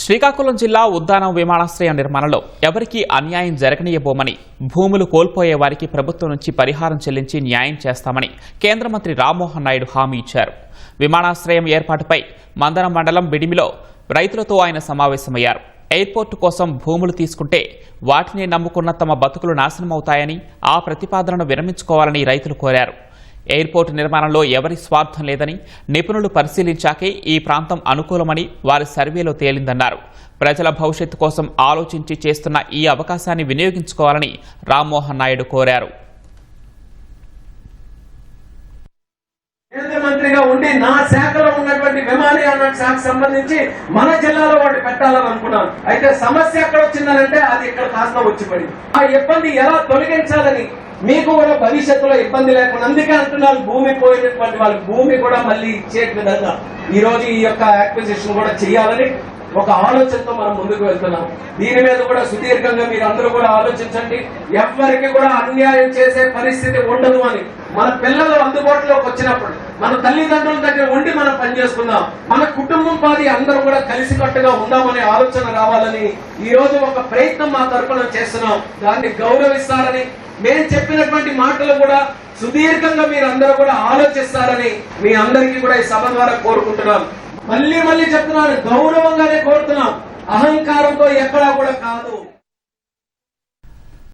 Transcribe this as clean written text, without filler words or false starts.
శ్రీకాకుళం జిల్లా ఉద్దానం విమానాశ్రయం నిర్మాణంలో ఎవరికీ అన్యాయం జరగనీయబోమని, భూములు కోల్పోయే వారికి ప్రభుత్వం నుంచి పరిహారం చెల్లించి న్యాయం చేస్తామని కేంద్ర మంత్రి రామ్మోహన్ నాయుడు హామీ ఇచ్చారు. విమానాశ్రయం ఏర్పాటుపై మందరం మండలం బిడిమిలో రైతులతో ఆయన సమావేశమయ్యారు. ఎయిర్పోర్టు కోసం భూములు తీసుకుంటే వాటిని నమ్ముకున్న తమ బతుకులు నాశనమవుతాయని, ఆ ప్రతిపాదనను విరమించుకోవాలని రైతులు కోరారు. ఎయిర్పోర్టు నిర్మాణంలో ఎవరి స్వార్థం లేదని, నిపుణులు పరిశీలించాకే ఈ ప్రాంతం అనుకూలమని వారి సర్వేలో తేలిందన్నారు. ప్రజల భవిష్యత్తు కోసం ఆలోచించి చేస్తున్న ఈ అవకాశాన్ని వినియోగించుకోవాలని రామ్మోహన్ నాయుడు కోరారు. కేంద్ర మంత్రిగా ఉండి నా శాఖలో ఉన్నటువంటి విమానయాన శాఖకు సంబంధించి మన జిల్లాలో వాటి పెట్టాలని అనుకున్నాను. అయితే సమస్య ఎక్కడ వచ్చిందనంటే అది ఇక్కడ కాస్త వచ్చి పడింది. ఆ ఇబ్బంది ఎలా తొలగించాలని మీకు కూడా భవిష్యత్తులో ఇబ్బంది లేకుండా, అందుకే అంటున్నారు భూమి పోయినటువంటి వాళ్ళకి భూమి కూడా మళ్ళీ ఇచ్చే విధంగా ఈ రోజు ఈ యొక్క యాక్విజిషన్ కూడా చేయాలని ఒక ఆలోచనతో మనం ముందుకు వెళ్తున్నాం. దీని మీద కూడా సుదీర్ఘంగా మీరు అందరూ కూడా ఆలోచించండి. ఎవరికి కూడా అన్యాయం చేసే పరిస్థితి ఉండదు అని, మన పిల్లలు అందుబాటులోకి వచ్చినప్పుడు మన తల్లిదండ్రుల దగ్గర ఉండి మనం పనిచేసుకుందాం, మన కుటుంబం పాది అందరూ కూడా కలిసికట్టుగా ఉందామనే ఆలోచన రావాలని ఈ రోజు ఒక ప్రయత్నం మా తరఫున చేస్తున్నాం. దాన్ని గౌరవిస్తారని, మేము చెప్పినటువంటి మాటలు కూడా సుదీర్ఘంగా మీరు అందరూ కూడా ఆలోచిస్తారని మీ అందరికీ కూడా ఈ సభ ద్వారా కోరుకుంటున్నాం. మళ్ళీ చెప్తున్నాను, గౌరవంగానే కోరుతున్నాం, అహంకారంతో ఎక్కడా కూడా కాదు.